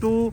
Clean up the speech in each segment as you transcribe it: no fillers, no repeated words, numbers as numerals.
2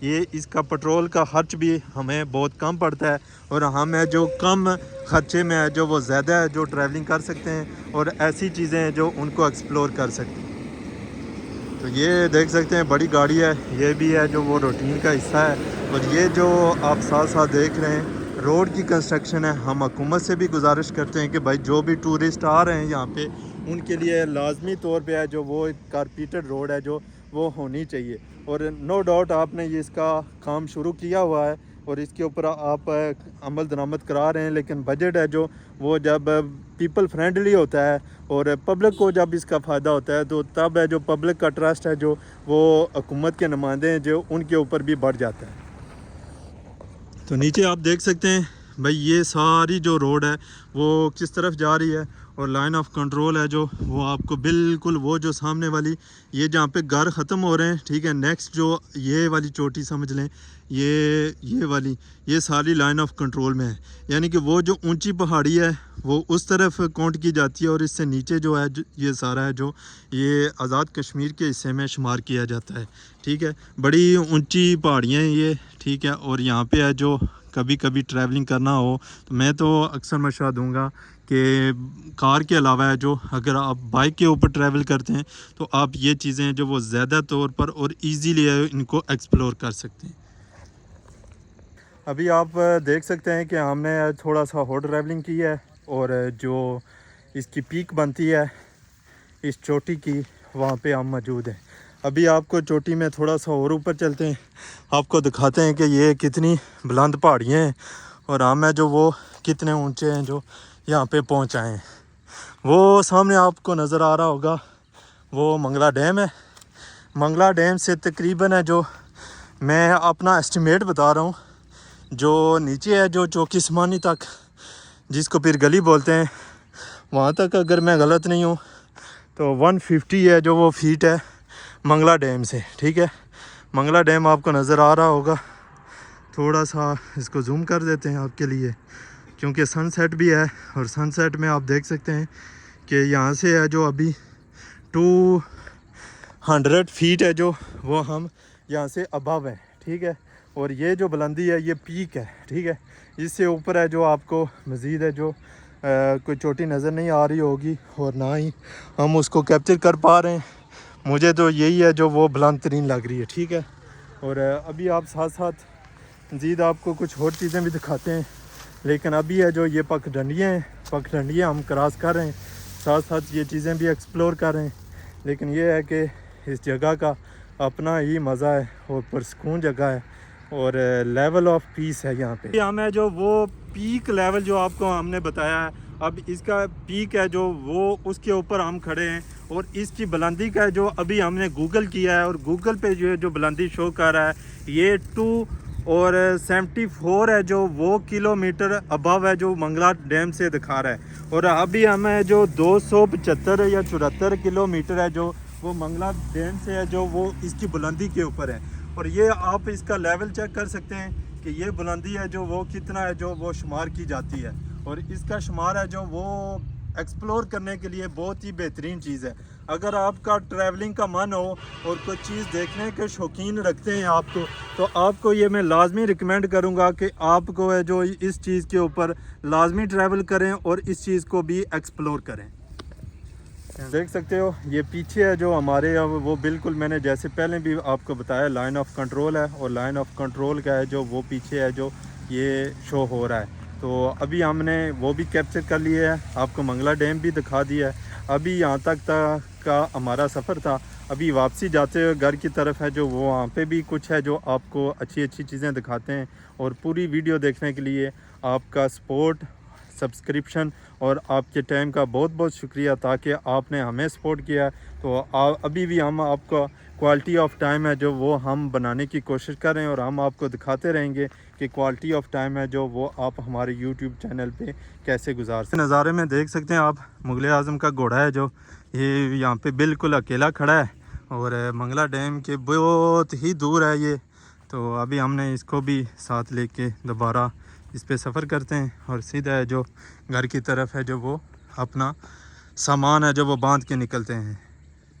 یہ اس کا پٹرول کا خرچ بھی ہمیں بہت کم پڑتا ہے اور ہم ہے جو کم خرچے میں ہے جو وہ زیادہ ہے جو ٹریولنگ کر سکتے ہیں اور ایسی چیزیں ہیں جو ان کو ایکسپلور کر سکتے ہیں۔ تو یہ دیکھ سکتے ہیں بڑی گاڑی ہے، یہ بھی ہے جو وہ روٹین کا حصہ ہے۔ اور یہ جو آپ ساتھ ساتھ دیکھ رہے ہیں روڈ کی کنسٹرکشن ہے، ہم حکومت سے بھی گزارش کرتے ہیں کہ بھائی جو بھی ٹورسٹ آ رہے ہیں یہاں پہ ان کے لیے لازمی طور پہ ہے جو وہ کارپیٹڈ روڈ ہے جو وہ ہونی چاہیے۔ اور نو ڈاؤٹ آپ نے اس کا کام شروع کیا ہوا ہے اور اس کے اوپر آپ عمل درآمد کرا رہے ہیں، لیکن بجٹ ہے جو وہ جب پیپل فرینڈلی ہوتا ہے اور پبلک کو جب اس کا فائدہ ہوتا ہے تو تب ہے جو پبلک کا ٹرسٹ ہے جو وہ حکومت کے نمائندے ہیں جو ان کے اوپر بھی بڑھ جاتا ہے۔ تو نیچے آپ دیکھ سکتے ہیں بھائی یہ ساری جو روڈ ہے وہ کس طرف جا رہی ہے اور لائن آف کنٹرول ہے جو وہ آپ کو بالکل وہ جو سامنے والی یہ جہاں پہ گھر ختم ہو رہے ہیں، ٹھیک ہے، نیکسٹ جو یہ والی چوٹی سمجھ لیں یہ والی یہ ساری لائن آف کنٹرول میں ہے، یعنی کہ وہ جو اونچی پہاڑی ہے وہ اس طرف کاؤنٹ کی جاتی ہے اور اس سے نیچے جو ہے یہ سارا ہے جو یہ آزاد کشمیر کے حصے میں شمار کیا جاتا ہے، ٹھیک ہے۔ بڑی اونچی پہاڑیاں ہیں یہ، ٹھیک ہے، اور یہاں پہ ہے جو کبھی کبھی ٹریولنگ کرنا ہو تو میں تو اکثر مشورہ دوں گا کہ کار کے علاوہ ہے جو اگر آپ بائک کے اوپر ٹریول کرتے ہیں تو آپ یہ چیزیں جو وہ زیادہ طور پر اور ایزیلی ان کو ایکسپلور کر سکتے ہیں۔ ابھی آپ دیکھ سکتے ہیں کہ ہم نے تھوڑا سا ہاٹ ٹریولنگ کی ہے اور جو اس کی پیک بنتی ہے اس چوٹی کی وہاں پہ ہم موجود ہیں۔ ابھی آپ کو چوٹی میں تھوڑا سا اور اوپر چلتے ہیں، آپ کو دکھاتے ہیں کہ یہ کتنی بلند پہاڑیاں ہیں اور ہم ہیں جو وہ کتنے اونچے ہیں جو یہاں پہ پہنچ آئے ہیں۔ وہ سامنے آپ کو نظر آ رہا ہوگا وہ منگلا ڈیم ہے۔ منگلا ڈیم سے تقریباً ہے جو میں اپنا ایسٹیمیٹ بتا رہا ہوں جو نیچے ہے جو چوکی سمانی تک جس کو پھر گلی بولتے ہیں وہاں تک اگر میں غلط نہیں ہوں تو 150 ہے جو وہ فیٹ ہے منگلا ڈیم سے، ٹھیک ہے۔ منگلا ڈیم آپ کو نظر آ رہا ہوگا، تھوڑا سا اس کو زوم کر دیتے ہیں آپ کے لیے کیونکہ سن سیٹ بھی ہے اور سن سیٹ میں آپ دیکھ سکتے ہیں کہ یہاں سے ہے جو ابھی 200 فیٹ ہے جو وہ ہم یہاں سے ابو ہے، ٹھیک ہے۔ اور یہ جو بلندی ہے یہ پیک ہے، ٹھیک ہے۔ اس سے اوپر ہے جو آپ کو مزید ہے جو کوئی چوٹی نظر نہیں آ رہی ہوگی اور نہ ہی ہم اس کو کیپچر کر پا رہے ہیں۔ مجھے تو یہی ہے جو وہ بلند ترین لگ رہی ہے، ٹھیک ہے۔ اور ابھی آپ ساتھ ساتھ مزید آپ کو کچھ اور چیزیں بھی دکھاتے ہیں، لیکن ابھی ہے جو یہ پک ڈنڈیاں ہم کراس کر رہے ہیں، ساتھ ساتھ یہ چیزیں بھی ایکسپلور کر رہے ہیں۔ لیکن یہ ہے کہ اس جگہ کا اپنا ہی مزہ ہے اور پرسکون جگہ ہے اور لیول آف پیس ہے یہاں پہ۔ ہم ہے جو وہ پیک لیول جو آپ کو ہم نے بتایا ہے، اب اس کا پیک ہے جو وہ اس کے اوپر ہم کھڑے ہیں اور اس کی بلندی کا جو ابھی ہم نے گوگل کیا ہے اور گوگل پہ جو بلندی شو کر رہا ہے یہ 274 ہے جو وہ کلومیٹر ابو ہے جو منگلا ڈیم سے دکھا رہا ہے۔ اور ابھی ہمیں جو 275 یا 74 کلومیٹر ہے جو وہ منگلا ڈیم سے ہے جو وہ اس کی بلندی کے اوپر ہے۔ اور یہ آپ اس کا لیول چیک کر سکتے ہیں کہ یہ بلندی ہے جو وہ کتنا ہے جو وہ شمار کی جاتی ہے اور اس کا شمار ہے جو وہ ایکسپلور کرنے کے لیے بہت ہی بہترین چیز ہے۔ اگر آپ کا ٹریولنگ کا من ہو اور کوئی چیز دیکھنے کے شوقین رکھتے ہیں آپ کو تو آپ کو یہ میں لازمی ریکمینڈ کروں گا کہ آپ کو ہے جو اس چیز کے اوپر لازمی ٹریول کریں اور اس چیز کو بھی ایکسپلور کریں۔ دیکھ سکتے ہو یہ پیچھے ہے جو ہمارے وہ بالکل میں نے جیسے پہلے بھی آپ کو بتایا لائن آف کنٹرول ہے اور لائن آف کنٹرول کا ہے جو وہ پیچھے ہے جو یہ شو ہو رہا ہے۔ تو ابھی ہم نے وہ بھی کیپچر کر لیا ہے، آپ کو منگلا ڈیم بھی دکھا دیا ہے۔ ابھی یہاں تک کا ہمارا سفر تھا، ابھی واپسی جاتے ہوئے گھر کی طرف ہے جو وہ وہاں پہ بھی کچھ ہے جو آپ کو اچھی چیزیں دکھاتے ہیں۔ اور پوری ویڈیو دیکھنے کے لیے آپ کا سپورٹ، سبسکرپشن اور آپ کے ٹائم کا بہت بہت شکریہ، تاکہ آپ نے ہمیں سپورٹ کیا۔ تو ابھی بھی ہم آپ کا کوالٹی آف ٹائم ہے جو وہ ہم بنانے کی کوشش کر رہے ہیں اور ہم آپ کو دکھاتے رہیں گے کہ کوالٹی آف ٹائم ہے جو وہ آپ ہمارے یوٹیوب چینل پہ کیسے گزار سکتے ہیں۔ نظارے میں دیکھ سکتے ہیں آپ مغل اعظم کا گھوڑا ہے جو یہ یہاں پہ بالکل اکیلا کھڑا ہے اور منگلا ڈیم کے بہت ہی دور ہے یہ۔ تو ابھی ہم نے اس کو بھی ساتھ لے کے دوبارہ اس پہ سفر کرتے ہیں اور سیدھا ہے جو گھر کی طرف ہے جو وہ اپنا سامان ہے جو وہ باندھ کے نکلتے ہیں۔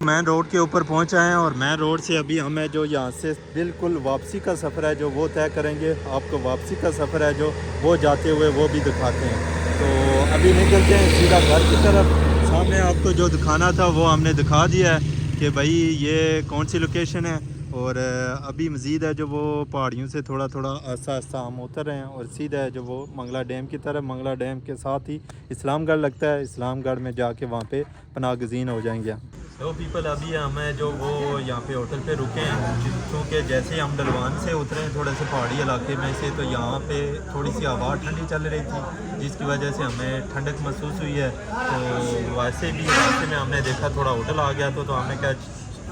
مین روڈ کے اوپر پہنچا ہیں اور مین روڈ سے ابھی ہمیں جو یہاں سے بالکل واپسی کا سفر ہے جو وہ طے کریں گے. آپ کو واپسی کا سفر ہے جو وہ جاتے ہوئے وہ بھی دکھاتے ہیں. تو ابھی نکلتے ہیں سیدھا گھر کی طرف. سامنے آپ کو جو دکھانا تھا وہ ہم نے دکھا دیا ہے کہ بھائی یہ کون سی لوکیشن ہے. اور ابھی مزید ہے جو وہ پہاڑیوں سے تھوڑا تھوڑا آہستہ آہستہ ہم اتر رہے ہیں اور سیدھا ہے جو وہ منگلا ڈیم کی طرف. منگلا ڈیم کے ساتھ ہی اسلام گڑھ لگتا ہے. اسلام گڑھ میں جا کے وہاں پہ پناہ گزین ہو جائیں گے. تو پیپل ابھی ہمیں جو وہ یہاں پہ ہوٹل پہ رکے ہیں کیونکہ جیسے ہی ہم ڈلوان سے اترے ہیں تھوڑے سے پہاڑی علاقے میں سے تو یہاں پہ تھوڑی سی ہوا ٹھنڈی چل رہی تھی جس کی وجہ سے ہمیں ٹھنڈک محسوس ہوئی ہے. تو ویسے بھی راستے میں ہم نے دیکھا تھوڑا ہوٹل آ گیا تو ہمیں کیا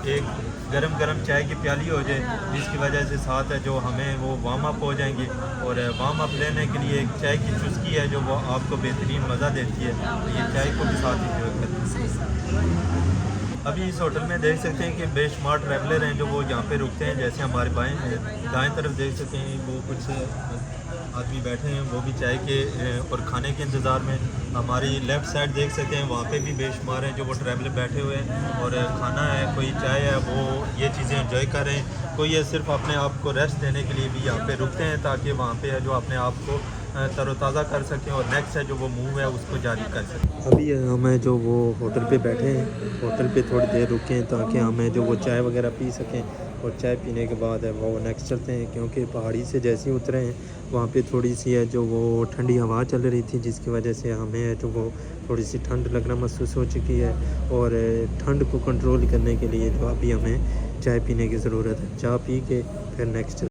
ایک گرم گرم چائے کی پیالی ہو جائے جس کی وجہ سے ساتھ ہے جو ہمیں وہ وارم اپ ہو جائیں گے. اور وارم اپ لینے کے لیے ایک چائے کی چسکی ہے جو وہ آپ کو بہترین مزہ دیتی ہے. تو یہ چائے کو بھی ساتھ انجوائے کرتے ہیں. ابھی اس ہوٹل میں دیکھ سکتے ہیں کہ بے شمار ٹریولر ہیں جو وہ یہاں پہ رکتے ہیں. جیسے ہمارے دائیں طرف دیکھ سکتے ہیں وہ کچھ آدمی بیٹھے ہیں وہ بھی چائے کے اور کھانے کے انتظار میں. ہماری لیفٹ سائڈ دیکھ سکتے ہیں وہاں پہ بھی بے شمار ہیں جو وہ ٹریولر بیٹھے ہوئے ہیں اور کھانا ہے کوئی چائے ہے وہ یہ چیزیں انجوائے کر رہے ہیں. کوئی یہ صرف اپنے آپ کو ریسٹ دینے کے لیے بھی یہاں پہ رکتے ہیں تاکہ وہاں پہ ہے جو اپنے آپ کو تر و تازہ کر سکیں اور نیکسٹ ہے جو وہ موو ہے اس کو جاری کر سکیں. ابھی ہمیں جو وہ ہوٹل پہ بیٹھے ہیں ہوٹل پہ تھوڑی دیر رکے ہیں تاکہ ہمیں جو وہ چائے وغیرہ پی سکیں اور چائے پینے کے بعد ہے وہ نیکسٹ چلتے ہیں کیونکہ پہاڑی سے جیسے ہی اترے ہیں وہاں پہ تھوڑی سی ہے جو وہ ٹھنڈی ہوا چل رہی تھی جس کی وجہ سے ہمیں ہے جو وہ تھوڑی سی ٹھنڈ لگنا محسوس ہو چکی ہے. اور ٹھنڈ کو کنٹرول کرنے کے لیے جو ابھی ہمیں چائے پینے کی ضرورت ہے. چائے پی کے پھر نیکسٹ